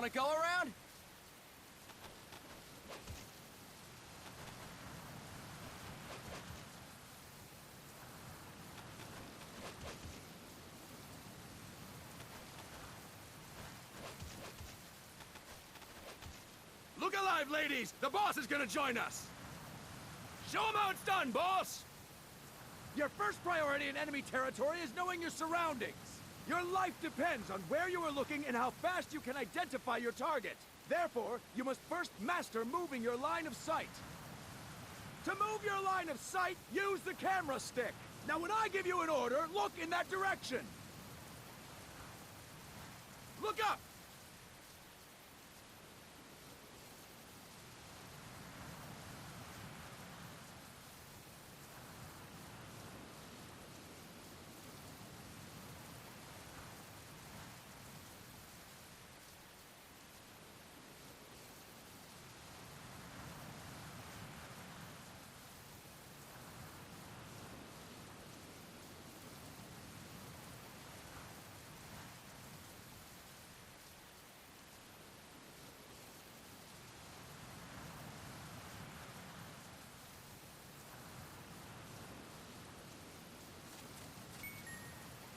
Want to go around? Look alive, ladies! The boss is gonna join us! Show him how it's done, boss! Your first priority in enemy territory is knowing your surroundings. Your life depends on where you are looking and how fast you can identify your target. Therefore, you must first master moving your line of sight. To move your line of sight, use the camera stick. Now when I give you an order, look in that direction. Look up!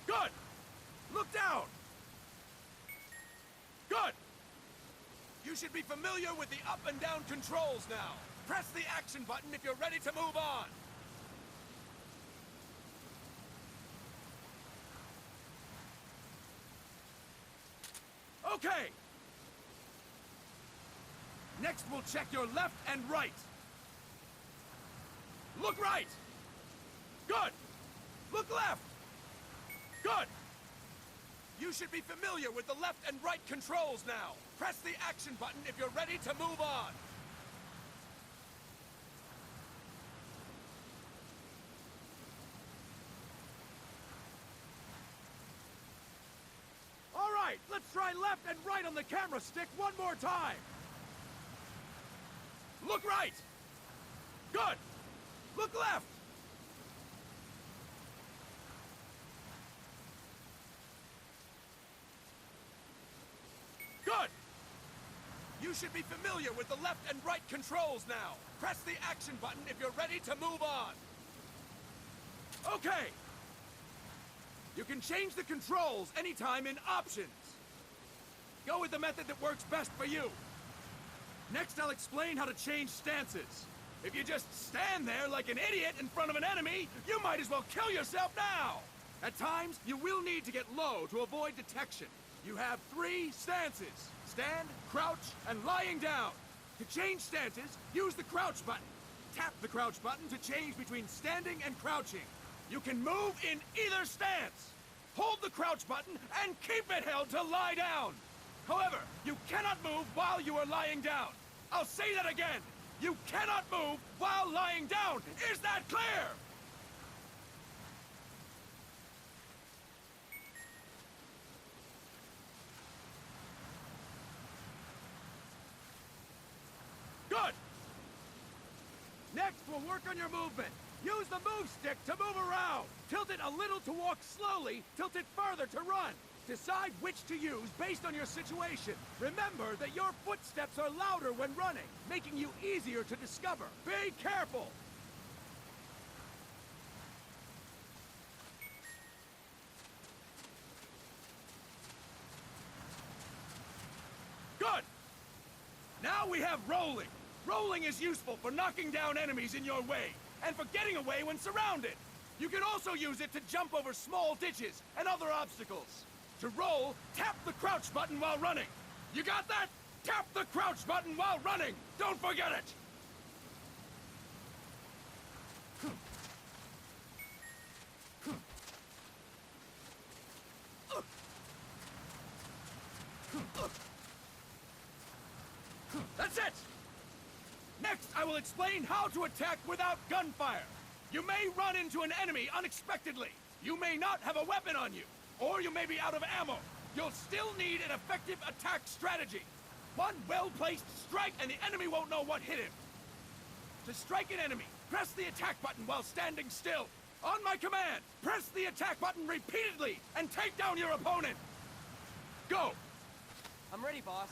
Good! Look down! Good! You should be familiar with the up and down controls now. Press the action button if you're ready to move on. Okay! Next we'll check your left and right. Look right! Good! Look left! Good! You should be familiar with the left and right controls now. Press the action button if you're ready to move on. All right, let's try left and right on the camera stick one more time. Look right! Good! Look left! Good! You should be familiar with the left and right controls now. Press the action button if you're ready to move on. Okay! You can change the controls anytime in Options. Go with the method that works best for you. Next, I'll explain how to change stances. If you just stand there like an idiot in front of an enemy, you might as well kill yourself now! At times, you will need to get low to avoid detection. You have 3 stances: stand, crouch, and lying down. To change stances, use the crouch button. Tap the crouch button to change between standing and crouching. You can move in either stance. Hold the crouch button and keep it held to lie down. However, you cannot move while you are lying down. I'll say that again. You cannot move while lying down. Is that clear? Good! Next, we'll work on your movement. Use the move stick to move around. Tilt it a little to walk slowly, tilt it further to run. Decide which to use based on your situation. Remember that your footsteps are louder when running, making you easier to discover. Be careful! Good! Now we have rolling. Rolling is useful for knocking down enemies in your way, and for getting away when surrounded. You can also use it to jump over small ditches and other obstacles. To roll, tap the crouch button while running. You got that? Tap the crouch button while running! Don't forget it! That's it! Next, I will explain how to attack without gunfire. You may run into an enemy unexpectedly. You may not have a weapon on you, or you may be out of ammo. You'll still need an effective attack strategy. One well-placed strike and the enemy won't know what hit him. To strike an enemy, press the attack button while standing still. On my command, press the attack button repeatedly and take down your opponent. Go! I'm ready, boss.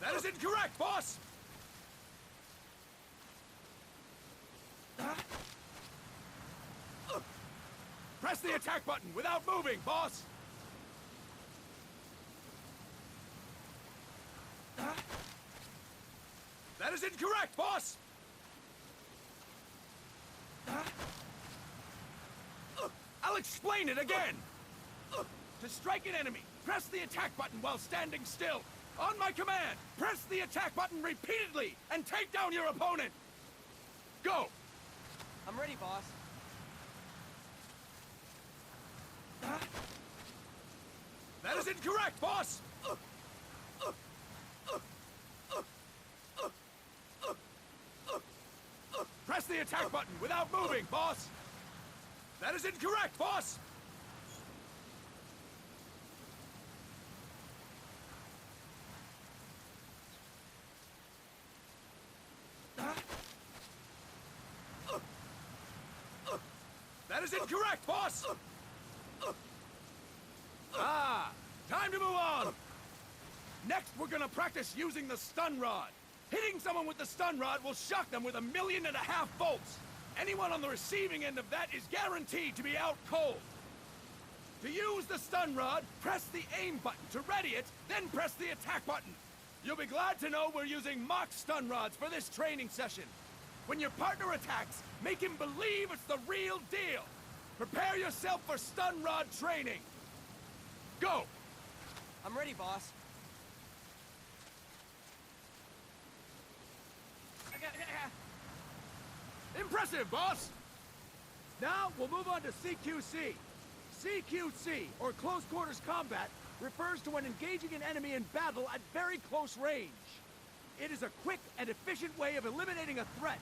That is incorrect, boss! Press the attack button without moving, boss! That is incorrect, boss! I'll explain it again! To strike an enemy, press the attack button while standing still. On my command, press the attack button repeatedly and take down your opponent! Go! I'm ready, boss. That is incorrect, boss! Press the attack button without moving, boss! That is incorrect, boss! That is incorrect, boss! Ah, time to move on! Next, we're gonna practice using the stun rod. Hitting someone with the stun rod will shock them with 1.5 million volts. Anyone on the receiving end of that is guaranteed to be out cold. To use the stun rod, press the aim button to ready it, then press the attack button. You'll be glad to know we're using mock stun rods for this training session. When your partner attacks, make him believe it's the real deal. Prepare yourself for stun rod training. Go! I'm ready, boss. Impressive, boss! Now, we'll move on to CQC. CQC, or Close Quarters Combat, refers to when engaging an enemy in battle at very close range. It is a quick and efficient way of eliminating a threat.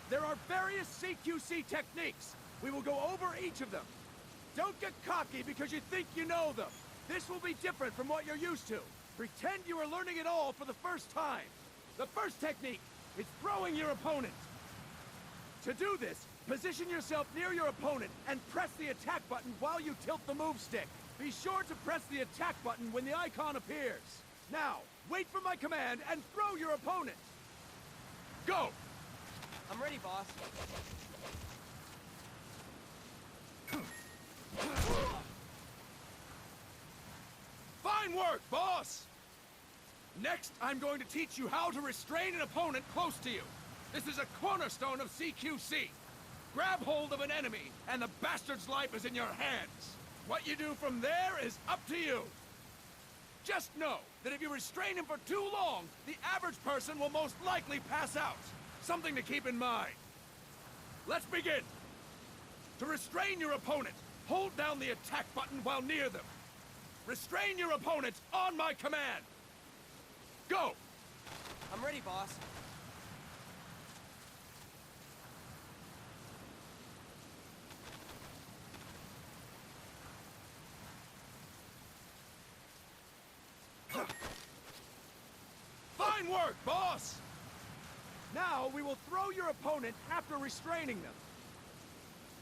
There are various CQC techniques. We will go over each of them. Don't get cocky because you think you know them. This will be different from what you're used to. Pretend you are learning it all for the first time. The first technique is throwing your opponent. To do this, position yourself near your opponent and press the attack button while you tilt the move stick. Be sure to press the attack button when the icon appears. Now, wait for my command and throw your opponent. Go! I'm ready, boss. Fine work, boss! Next, I'm going to teach you how to restrain an opponent close to you. This is a cornerstone of CQC. Grab hold of an enemy, and the bastard's life is in your hands. What you do from there is up to you. Just know that if you restrain him for too long, the average person will most likely pass out. Something to keep in mind. Let's begin. To restrain your opponent, hold down the attack button while near them. Restrain your opponent on my command. Go! I'm ready, boss. Fine work, boss! Now, we will throw your opponent after restraining them.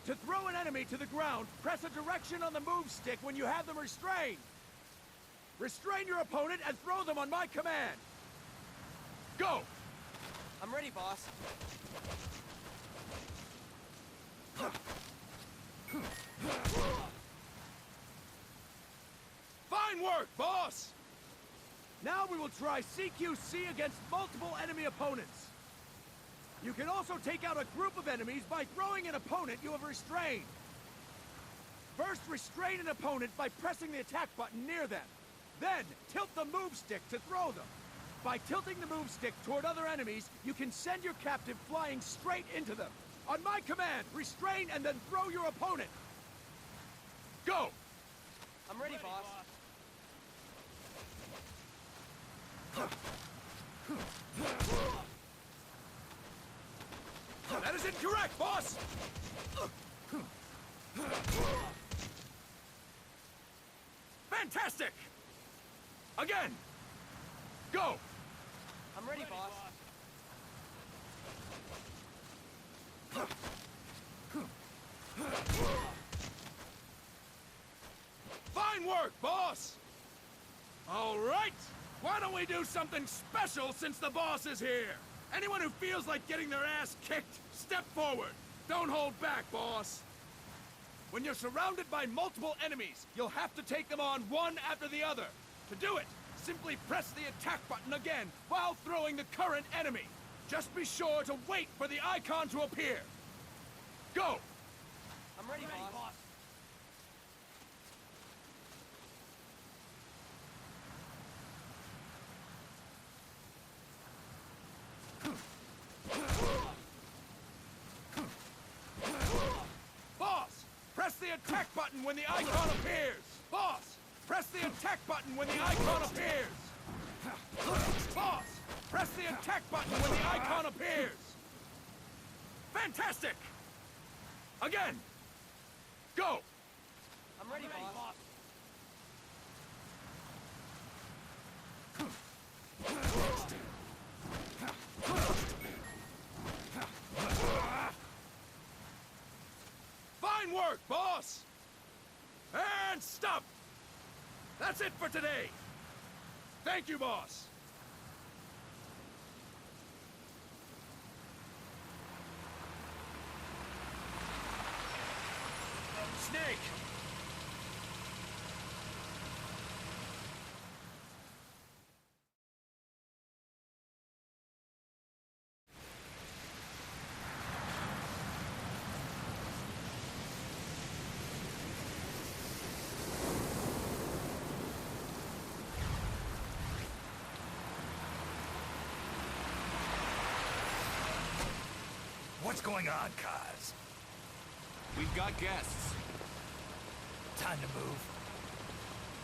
To throw an enemy to the ground, press a direction on the move stick when you have them restrained. Restrain your opponent and throw them on my command. Go! I'm ready, boss. Fine work, boss! Now we will try CQC against multiple enemy opponents. You can also take out a group of enemies by throwing an opponent you have restrained. First, restrain an opponent by pressing the attack button near them. Then, tilt the move stick to throw them. By tilting the move stick toward other enemies, you can send your captive flying straight into them. On my command, restrain and then throw your opponent. Go! I'm ready, boss. That is incorrect, boss! Fantastic! Again! Go! I'm ready, boss. Fine work, boss! All right! Why don't we do something special since the boss is here? Anyone who feels like getting their ass kicked, step forward. Don't hold back, boss. When you're surrounded by multiple enemies, you'll have to take them on one after the other. To do it, simply press the attack button again while throwing the current enemy. Just be sure to wait for the icon to appear. Go! I'm ready, boss. Boss, press the attack button when the icon appears! Boss, press the attack button when the icon appears! Boss, press the attack button when the icon appears! Fantastic! Again! Go! I'm ready, boss. Fine work, boss! And stop! That's it for today! Thank you, boss! Snake! What's going on, Kaz? We've got guests. Time to move.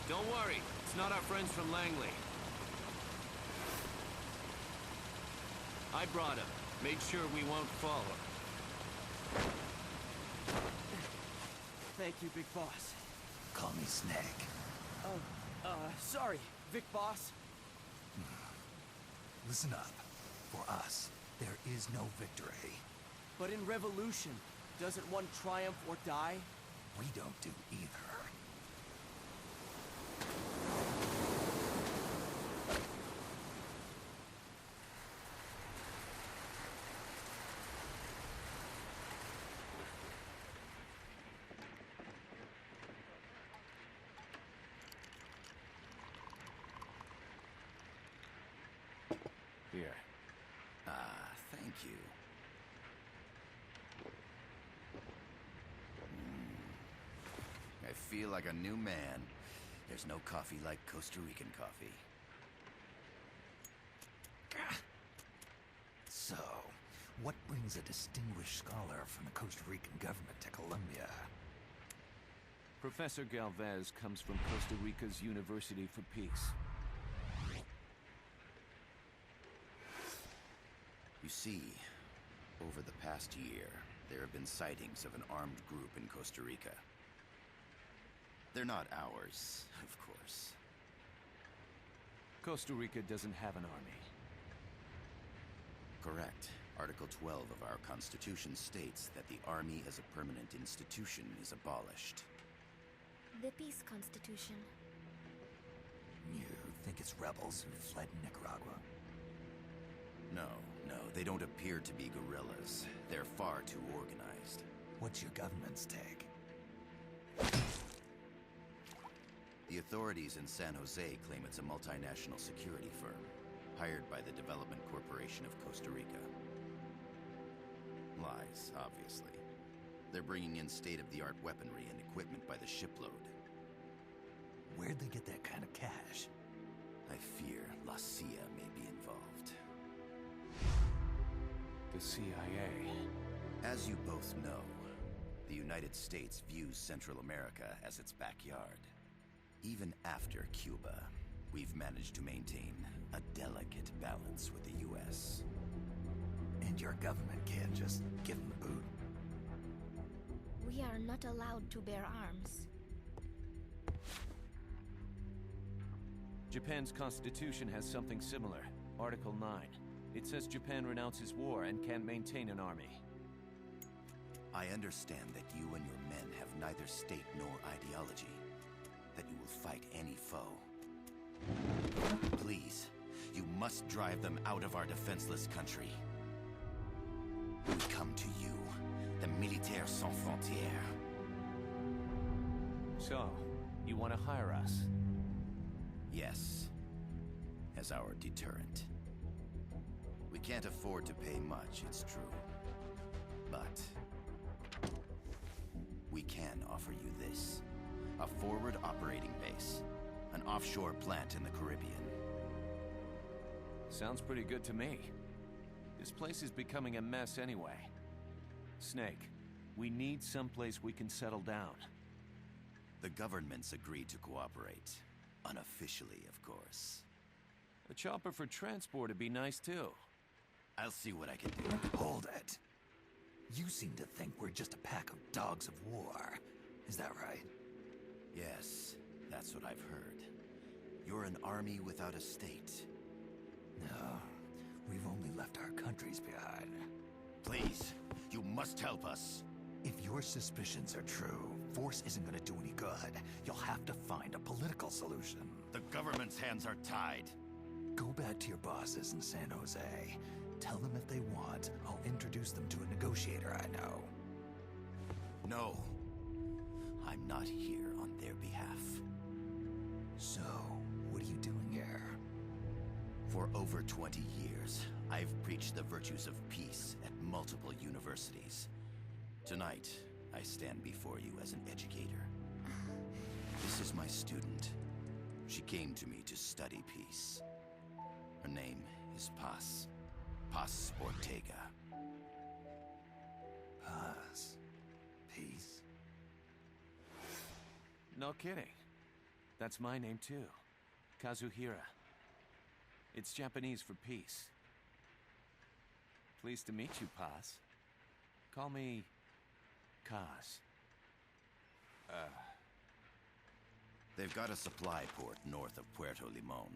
Don't worry, it's not our friends from Langley. I brought him. Made sure we won't follow. Thank you, big boss. Call me Snake. Sorry, Vic boss. Listen up. For us, there is no victory. But in Revolution, doesn't one triumph or die? We don't do either. Here. Thank you. I feel like a new man. There's no coffee like Costa Rican coffee. So, what brings a distinguished scholar from the Costa Rican government to Colombia? Professor Galvez comes from Costa Rica's University for Peace. You see, over the past year, there have been sightings of an armed group in Costa Rica. They're not ours, of course. Costa Rica doesn't have an army. Correct. Article 12 of our Constitution states that the Army as a permanent institution is abolished. The Peace Constitution. You think it's rebels who fled Nicaragua? No, they don't appear to be guerrillas. They're far too organized. What's your government's take? The authorities in San Jose claim it's a multinational security firm, hired by the Development Corporation of Costa Rica. Lies, obviously. They're bringing in state-of-the-art weaponry and equipment by the shipload. Where'd they get that kind of cash? I fear La CIA may be involved. The CIA. As you both know, the United States views Central America as its backyard. Even after Cuba, we've managed to maintain a delicate balance with the U.S. And your government can't just give them the boot? We are not allowed to bear arms. Japan's constitution has something similar. Article 9. It says Japan renounces war and can't maintain an army. I understand that you and your men have neither state nor ideology. That you will fight any foe. Please, you must drive them out of our defenseless country. We come to you, the Militaires Sans Frontières. So, you want to hire us? Yes, as our deterrent. We can't afford to pay much, it's true. But we can offer you this. A forward operating base. An offshore plant in the Caribbean. Sounds pretty good to me. This place is becoming a mess anyway. Snake, we need someplace we can settle down. The governments agreed to cooperate. Unofficially, of course. A chopper for transport would be nice too. I'll see what I can do. Hold it. You seem to think we're just a pack of dogs of war. Is that right? Yes, that's what I've heard. You're an army without a state. No, we've only left our countries behind. Please, you must help us. If your suspicions are true, force isn't gonna do any good. You'll have to find a political solution. The government's hands are tied. Go back to your bosses in San Jose. Tell them if they want, I'll introduce them to a negotiator I know. No. I'm not here on their behalf. So, what are you doing here? For over 20 years, I've preached the virtues of peace at multiple universities. Tonight, I stand before you as an educator. This is my student. She came to me to study peace. Her name is Paz. Paz Ortega. Paz. Peace. No kidding. That's my name too. Kazuhira. It's Japanese for peace. Pleased to meet you, Paz. Call me Kaz. They've got a supply port north of Puerto Limon,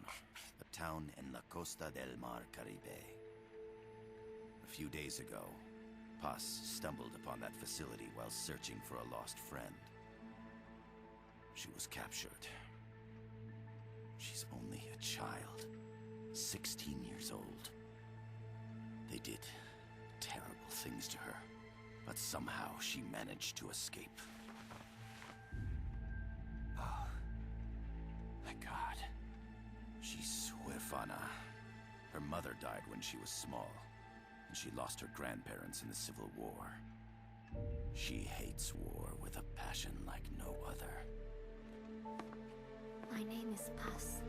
a town in la Costa del Mar Caribe. A few days ago, Paz stumbled upon that facility while searching for a lost friend. She was captured. She's only a child, 16 years old. They did terrible things to her, but somehow she managed to escape. Oh, my God. She's huérfana. Her mother died when she was small, and she lost her grandparents in the Civil War. She hates war with a passion like no other. My name is Paz,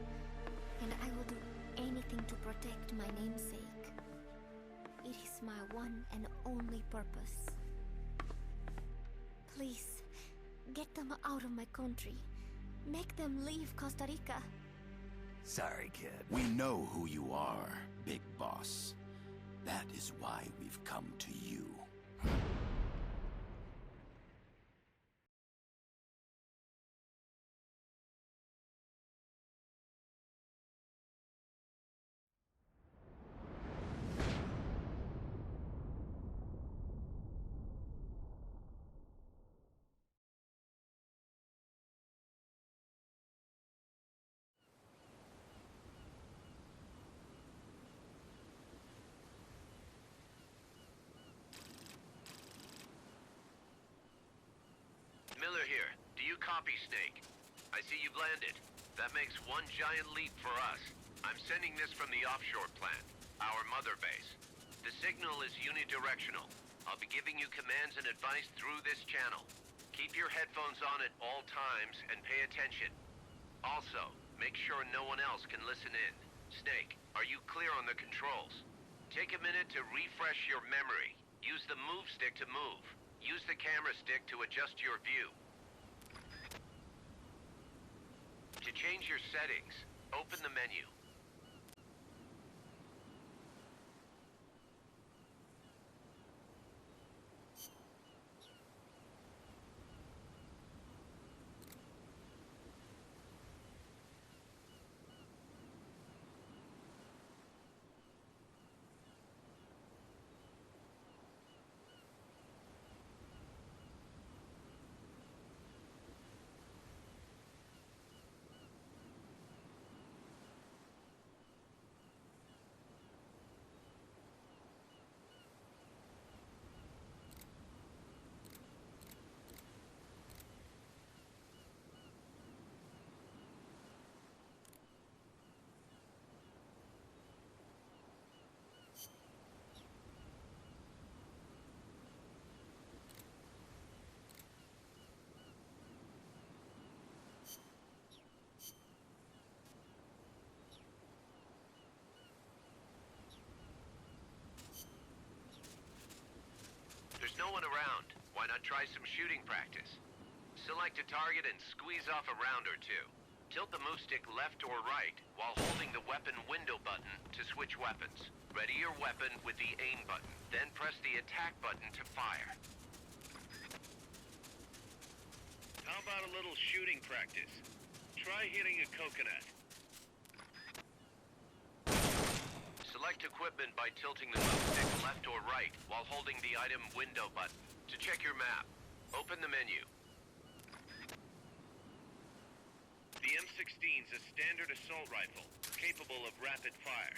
and I will do anything to protect my namesake. It is my one and only purpose. Please, get them out of my country. Make them leave Costa Rica. Sorry, kid. We know who you are, Big Boss. That is why we've come to you. Miller here. Do you copy, Snake? I see you've landed. That makes one giant leap for us. I'm sending this from the offshore plant, our mother base. The signal is unidirectional. I'll be giving you commands and advice through this channel. Keep your headphones on at all times and pay attention. Also, make sure no one else can listen in. Snake, are you clear on the controls? Take a minute to refresh your memory. Use the move stick to move. Use the camera stick to adjust your view. To change your settings, open the menu. not try some shooting practice? Select a target and squeeze off a round or two. Tilt the move stick left or right while holding the weapon window button to switch weapons. Ready your weapon with the aim button, then press the attack button to fire. How about a little shooting practice? Try hitting a coconut. Select equipment by tilting the move stick left or right while holding the item window button. To check your map, open the menu. The M16's a standard assault rifle, capable of rapid fire.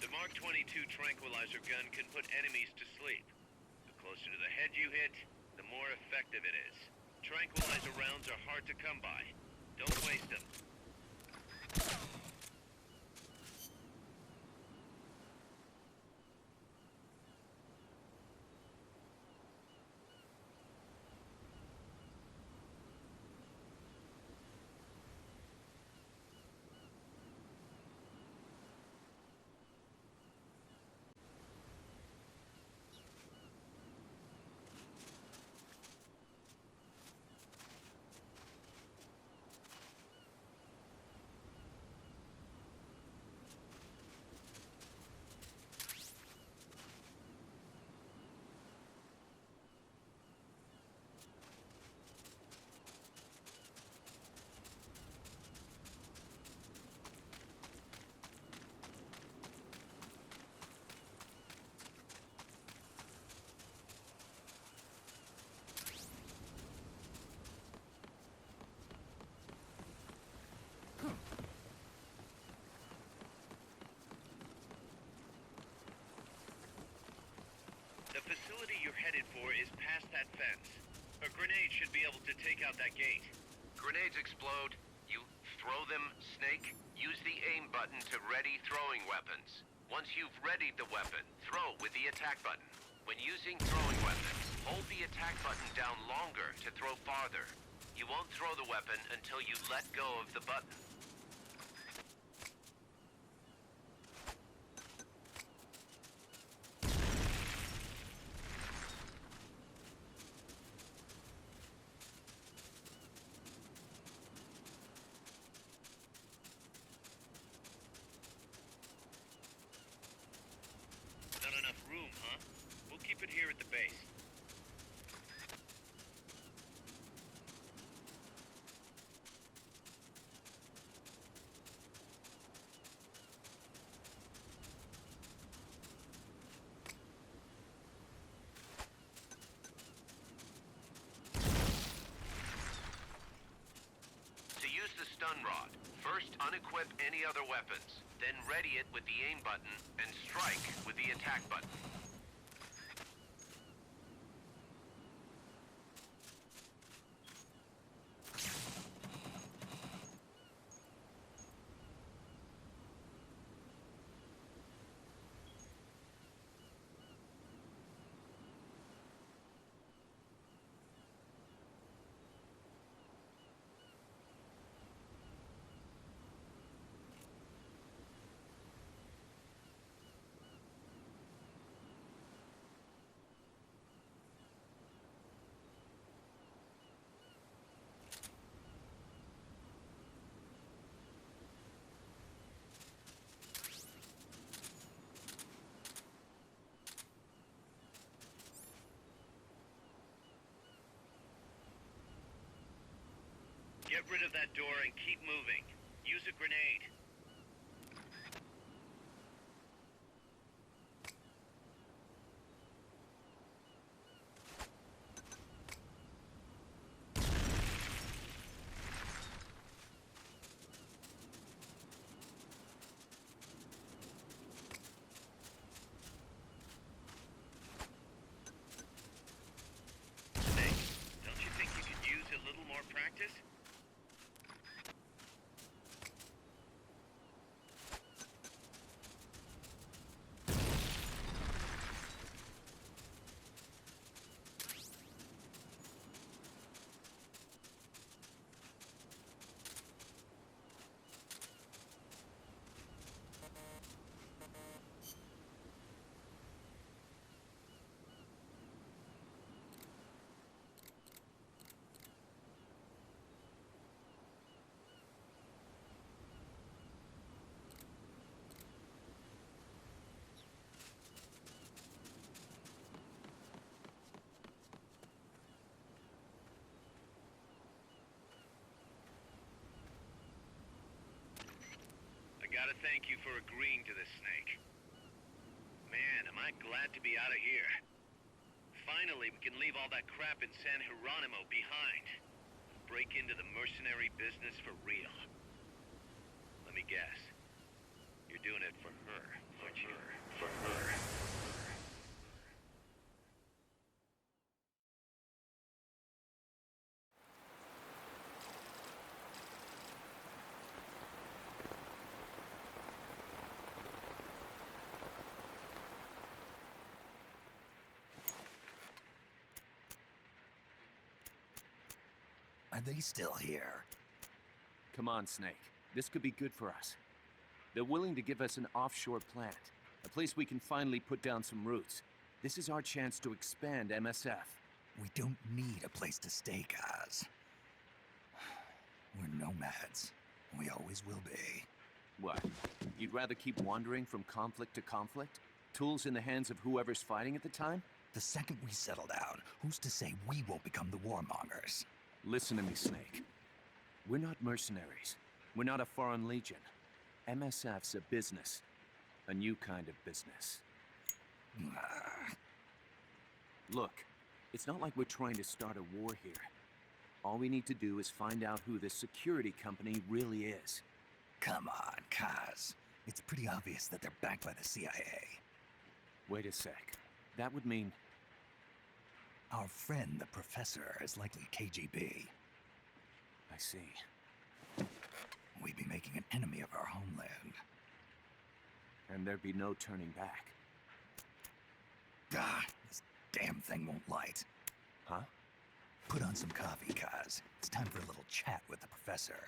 The Mark 22 tranquilizer gun can put enemies to sleep. The closer to the head you hit, the more effective it is. Tranquilizer rounds are hard to come by. Don't waste them. The facility you're headed for is past that fence. A grenade should be able to take out that gate. Grenades explode. You throw them, Snake. Use the aim button to ready throwing weapons. Once you've readied the weapon, throw with the attack button. When using throwing weapons, hold the attack button down longer to throw farther. You won't throw the weapon until you let go of the button. Not enough room, huh? We'll keep it here at the base. To use the stun rod, first unequip any other weapons, then ready it with the aim button and strike with the attack button. Get rid of that door and keep moving. Use a grenade. Snake, don't you think you could use a little more practice? Gotta thank you for agreeing to this, Snake. Man, am I glad to be out of here. Finally, we can leave all that crap in San Geronimo behind. Break into the mercenary business for real. Let me guess. You're doing it for her, aren't you? For her. Are they still here? Come on, Snake. This could be good for us. They're willing to give us an offshore plant, a place we can finally put down some roots. This is our chance to expand MSF. We don't need a place to stay, Kaz. We're nomads. We always will be. What? You'd rather keep wandering from conflict to conflict? Tools in the hands of whoever's fighting at the time? The second we settle down, who's to say we won't become the warmongers? Listen to me, Snake. We're not mercenaries. We're not a foreign legion. MSF's a business. A new kind of business. Look, it's not like we're trying to start a war here. All we need to do is find out who this security company really is. Come on, Kaz. It's pretty obvious that they're backed by the CIA. Wait a sec. That would mean... Our friend, the Professor, is likely KGB. I see. We'd be making an enemy of our homeland. And there'd be no turning back. Ah, this damn thing won't light. Huh? Put on some coffee, Kaz. It's time for a little chat with the Professor.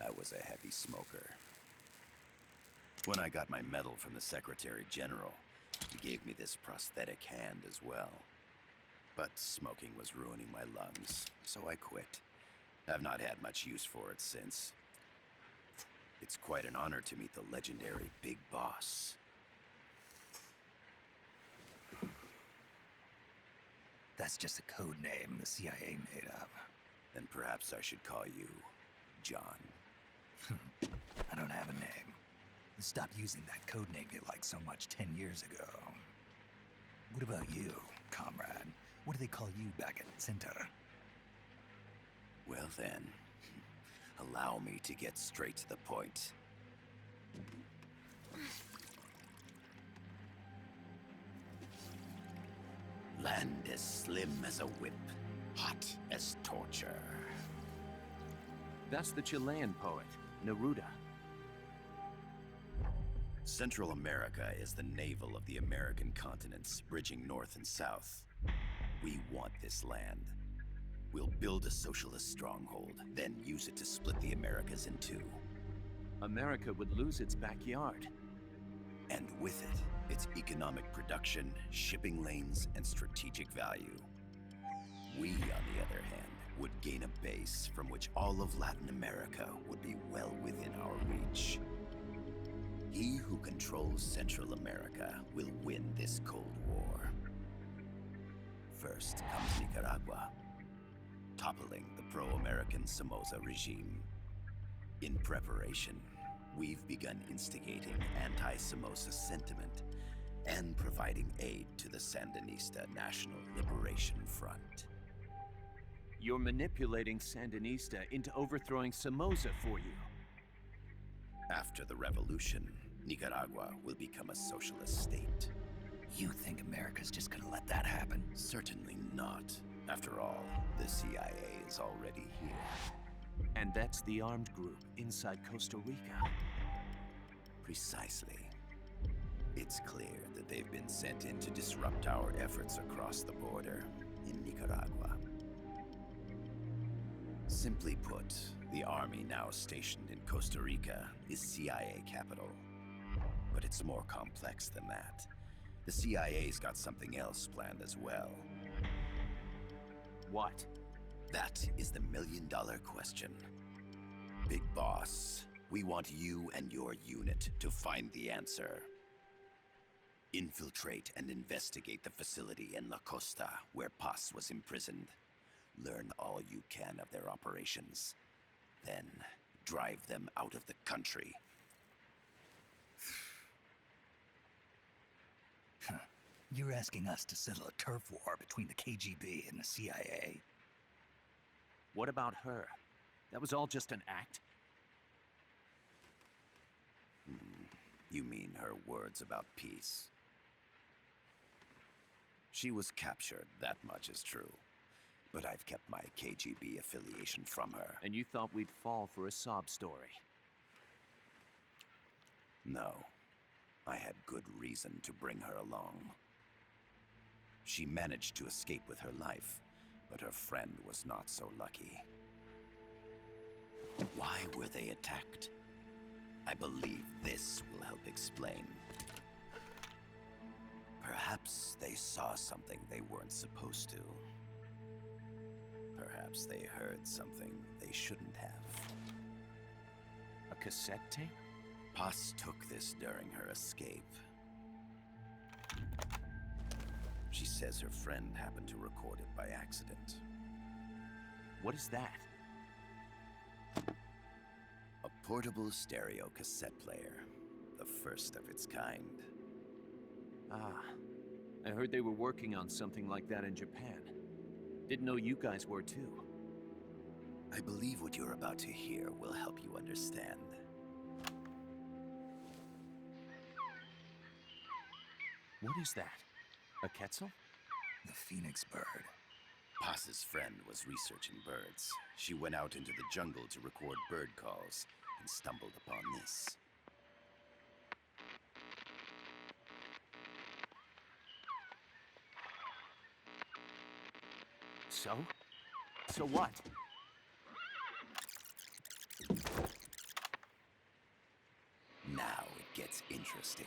I was a heavy smoker. When I got my medal from the Secretary General, he gave me this prosthetic hand as well. But smoking was ruining my lungs, so I quit. I've not had much use for it since. It's quite an honor to meet the legendary Big Boss. That's just a code name the CIA made up. Then perhaps I should call you John. I don't have a name. I stopped using that code name you liked so much 10 years ago. What about you, comrade? What do they call you back at Center? Well then, allow me to get straight to the point. Land as slim as a whip, hot as torture. That's the Chilean poet, Neruda. Central America is the navel of the American continents, bridging north and south. We want this land. We'll build a socialist stronghold, then use it to split the Americas in two. America would lose its backyard. And with it, its economic production, shipping lanes, and strategic value. We, on the other hand, would gain a base from which all of Latin America would be well within our reach. He who controls Central America will win this Cold War. First comes Nicaragua, toppling the pro-American Somoza regime. In preparation, we've begun instigating anti-Somoza sentiment and providing aid to the Sandinista National Liberation Front. You're manipulating Sandinista into overthrowing Somoza for you. After the revolution, Nicaragua will become a socialist state. You think America's just gonna let that happen? Certainly not. After all, the CIA is already here. And that's the armed group inside Costa Rica. Precisely. It's clear that they've been sent in to disrupt our efforts across the border in Nicaragua. Simply put, the army now stationed in Costa Rica is CIA capital. But it's more complex than that. The CIA's got something else planned as well. What? That is the million-dollar question. Big Boss, we want you and your unit to find the answer. Infiltrate and investigate the facility in La Costa, where Paz was imprisoned. Learn all you can of their operations. Then, drive them out of the country. You're asking us to settle a turf war between the KGB and the CIA? What about her? That was all just an act? You mean her words about peace? She was captured, that much is true. But I've kept my KGB affiliation from her. And you thought we'd fall for a sob story? No. I had good reason to bring her along. She managed to escape with her life, but her friend was not so lucky. Why were they attacked? I believe this will help explain. Perhaps they saw something they weren't supposed to. Perhaps they heard something they shouldn't have. A cassette tape? Paz took this during her escape. She says her friend happened to record it by accident. What is that? A portable stereo cassette player. The first of its kind. Ah, I heard they were working on something like that in Japan. Didn't know you guys were too. I believe what you're about to hear will help you understand. What is that? A Quetzal? The Phoenix bird. Paz's friend was researching birds. She went out into the jungle to record bird calls and stumbled upon this. So? So what? Now it gets interesting.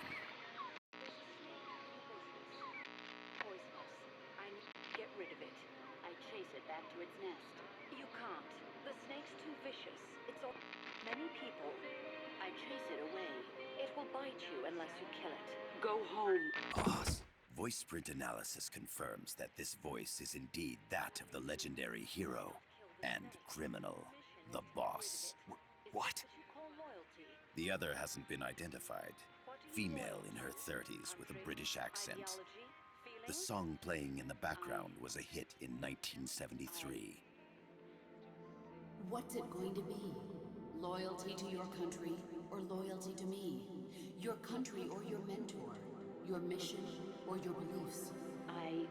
Poisonous. I need to get rid of it. I chase it back to its nest. You can't. The snake's too vicious. It's all... Many people. I chase it away. It will bite you unless you kill it. Go home. Boss. Voice print analysis confirms that this voice is indeed that of the legendary hero and criminal, the Boss. What? The other hasn't been identified. Female in her 30s with a British accent. The song playing in the background was a hit in 1973. What's it going to be? Loyalty to your country or loyalty to me? Your country or your mentor? Your mission or your beliefs? I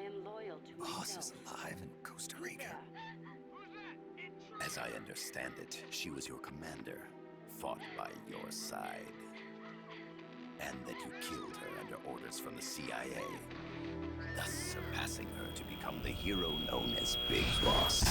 am loyal to Boss myself. is alive in Costa Rica. As I understand it, she was your commander, fought by your side. And that you killed her under orders from the CIA, thus surpassing her to become the hero known as Big Boss.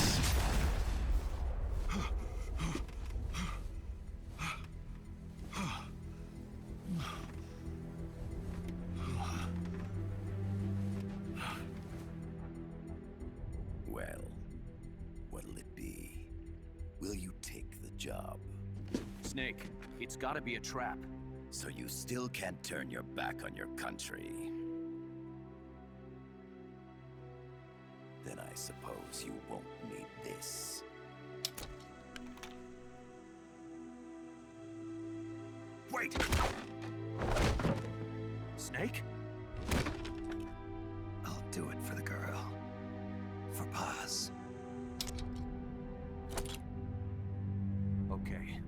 Well, what'll it be? Will you take the job? Snake, it's gotta be a trap. So you still can't turn your back on your country? Then I suppose you won't need this. Wait! Snake? I'll do it for the girl. For Paz. Okay.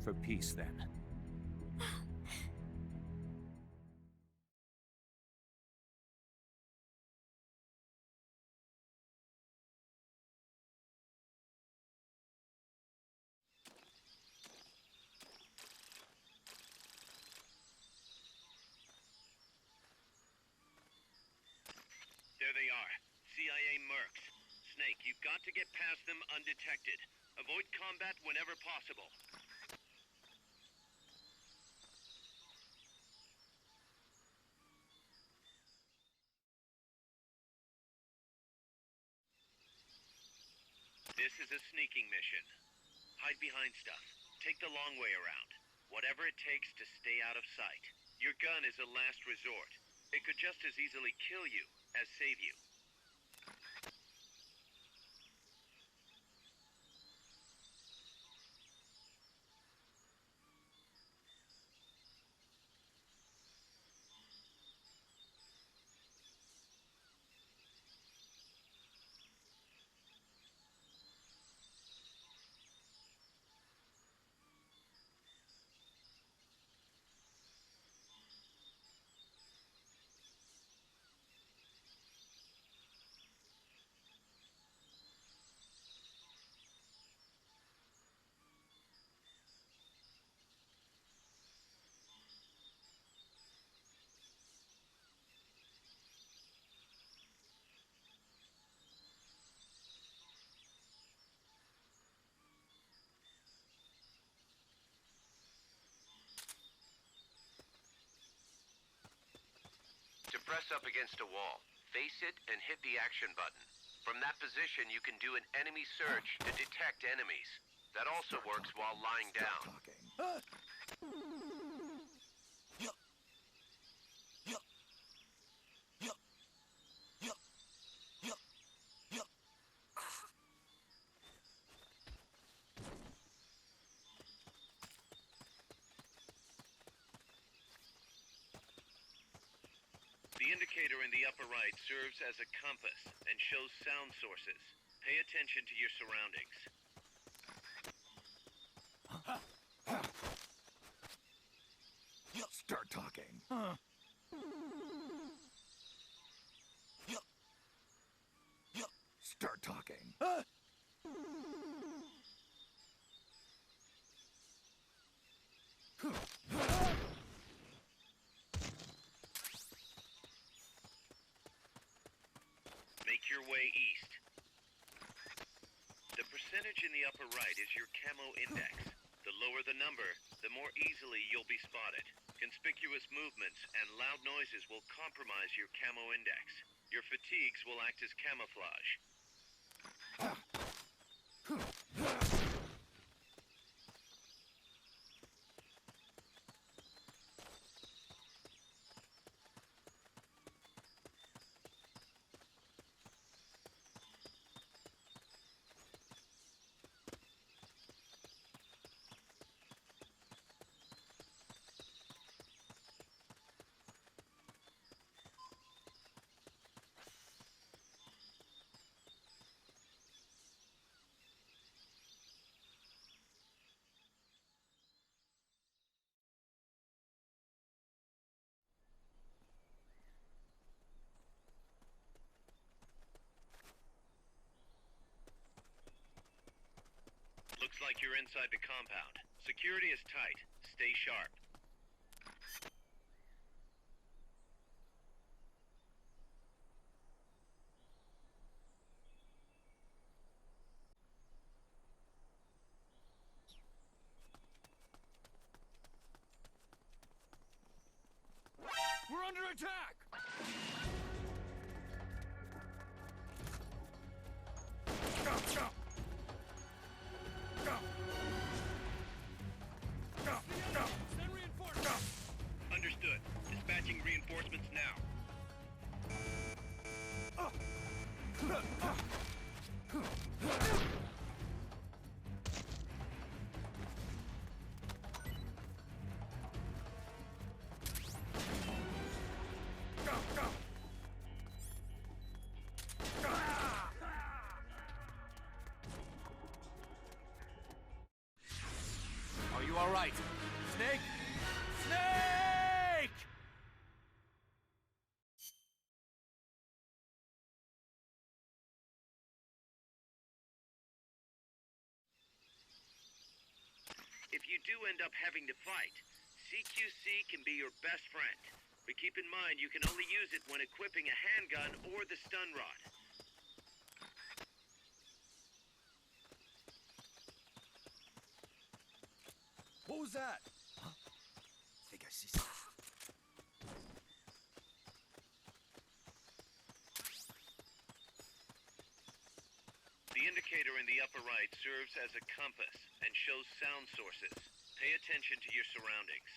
For peace, then. There they are. CIA mercs. Snake, you've got to get past them undetected. Avoid combat whenever possible. This is a sneaking mission. Hide behind stuff. Take the long way around. Whatever it takes to stay out of sight. Your gun is a last resort. It could just as easily kill you as save you. To press up against a wall, face it and hit the action button. From that position, you can do an enemy search to detect enemies. That also works while lying down. The indicator in the upper right serves as a compass and shows sound sources. Pay attention to your surroundings. Start talking. Start talking. Make your way east. The percentage in the upper right is your camo index. The lower the number, the more easily you'll be spotted. Conspicuous movements and loud noises will compromise your camo index. Your fatigues will act as camouflage. Looks like you're inside the compound. Security is tight. Stay sharp. We're under attack! Go, go! Go! Go, go! Send reinforcements! Understood. Dispatching reinforcements now. Go, go! Go! Are you all right? Snake? Snake! If you do end up having to fight, CQC can be your best friend. But keep in mind you can only use it when equipping a handgun or the stun rod. What was that? I think I see something. The indicator indicator in the upper right serves as a compass and shows sound sources. Pay attention to your surroundings.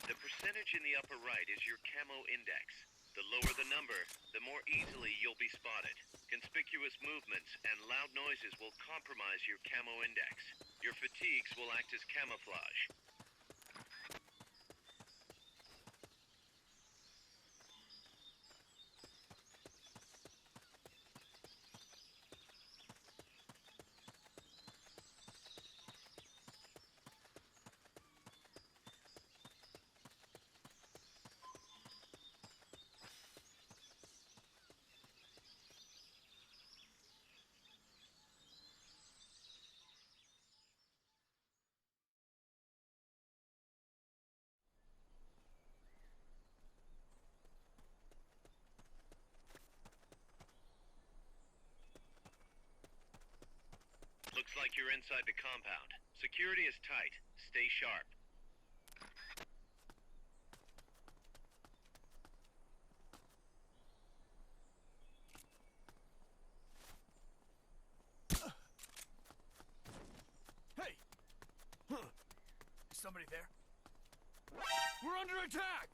The percentage in the upper right is your camo index. The lower the number, the more easily you'll be spotted. Conspicuous movements and loud noises will compromise your camo index. Your fatigues will act as camouflage. Looks like you're inside the compound. Security is tight. Stay sharp. Hey! Is somebody there? We're under attack!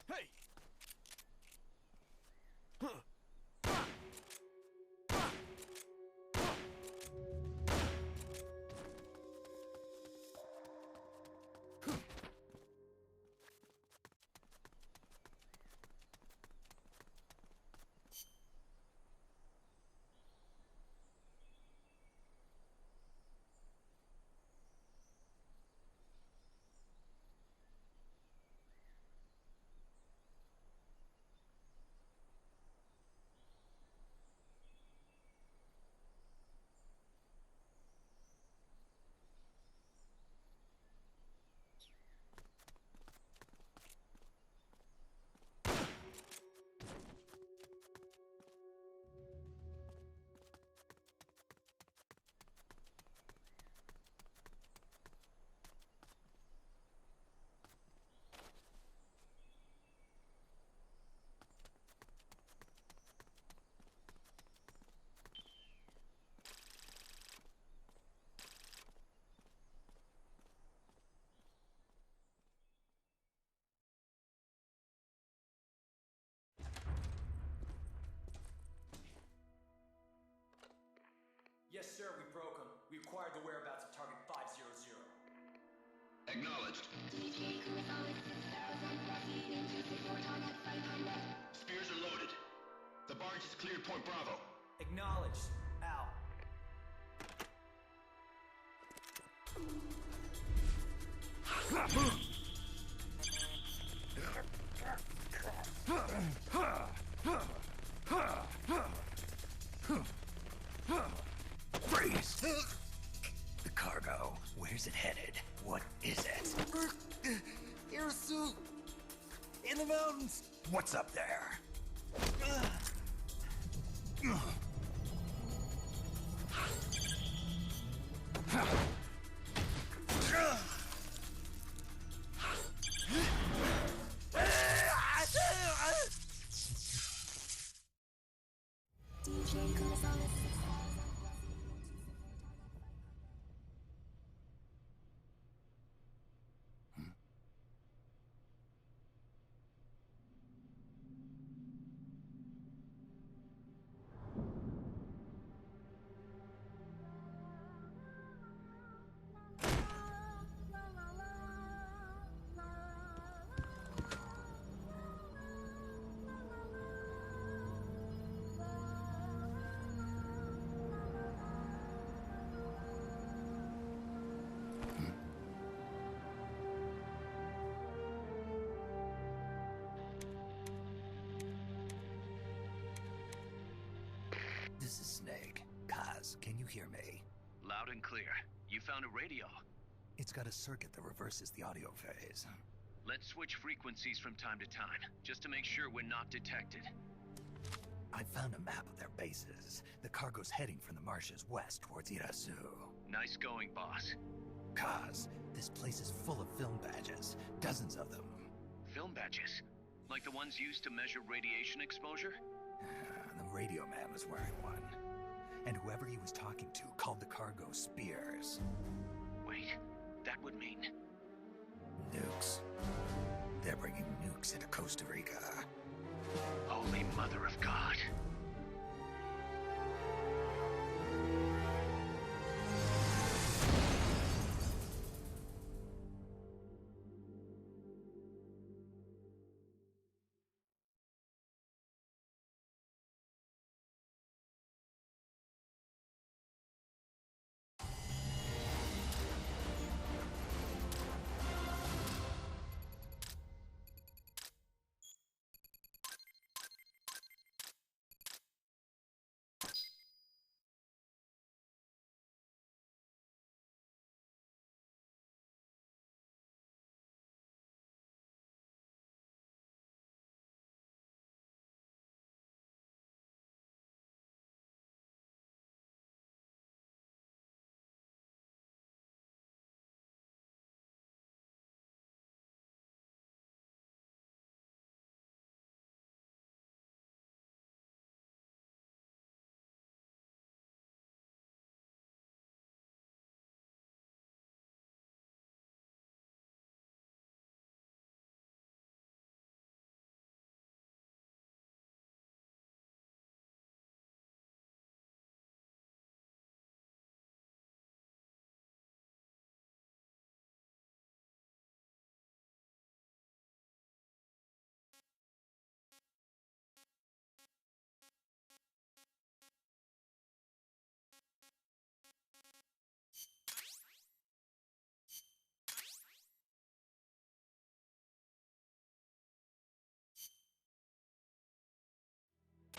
Hey! Yes, sir, we broke them. We acquired the whereabouts of target 500. Acknowledged. Spears are loaded. The barge is cleared Point Bravo. Acknowledged. Out. Freeze! The cargo, where's it headed? What is it? Air suit! In the mountains! What's up there? This is Snake. Kaz, can you hear me? Loud and clear. You found a radio. It's got a circuit that reverses the audio phase. Let's switch frequencies from time to time, just to make sure we're not detected. I found a map of their bases. The cargo's heading from the marshes west towards Irasu. Nice going, boss. Kaz, this place is full of film badges. Dozens of them. Film badges? Like the ones used to measure radiation exposure? The radio man was wearing one. And whoever he was talking to called the cargo Spears. Wait, that would mean... Nukes. They're bringing nukes into Costa Rica. Holy Mother of God.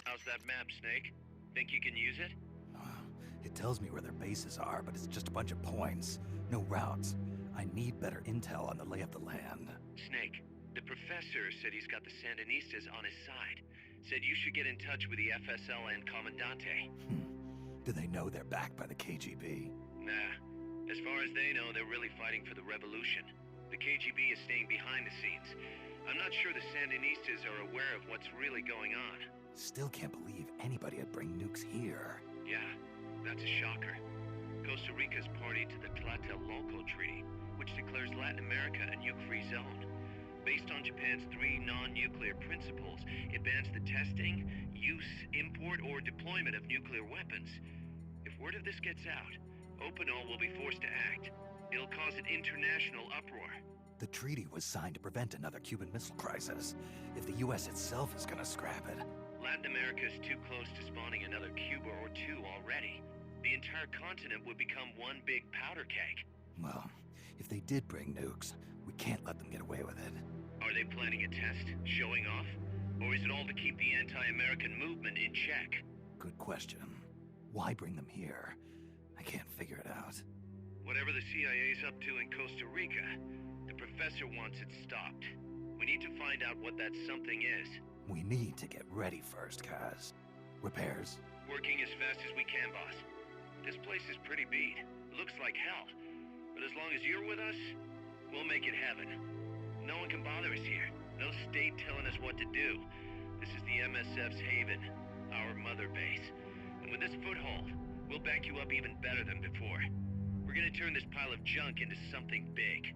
How's that map, Snake? Think you can use it? It tells me where their bases are, but it's just a bunch of points. No routes. I need better intel on the lay of the land. Snake, the professor said he's got the Sandinistas on his side. Said you should get in touch with the FSL and Comandante. Do they know they're backed by the KGB? Nah. As far as they know, they're really fighting for the revolution. The KGB is staying behind the scenes. I'm not sure the Sandinistas are aware of what's really going on. Still can't believe anybody would bring nukes here. Yeah, that's a shocker. Costa Rica's party to the Tlatelolco Treaty, which declares Latin America a nuke-free zone. Based on Japan's 3 non-nuclear principles, it bans the testing, use, import, or deployment of nuclear weapons. If word of this gets out, Opinol will be forced to act. It'll cause an international uproar. The treaty was signed to prevent another Cuban Missile Crisis. If the U.S. itself is gonna scrap it... Latin America is too close to spawning another Cuba or two already. The entire continent would become one big powder keg. Well, if they did bring nukes, we can't let them get away with it. Are they planning a test? Showing off? Or is it all to keep the anti-American movement in check? Good question. Why bring them here? I can't figure it out. Whatever the CIA's up to in Costa Rica, the professor wants it stopped. We need to find out what that something is. We need to get ready first, Kaz. Repairs? Working as fast as we can, boss. This place is pretty beat. Looks like hell. But as long as you're with us, we'll make it heaven. No one can bother us here. No state telling us what to do. This is the MSF's haven, our mother base. And with this foothold, we'll back you up even better than before. We're gonna turn this pile of junk into something big.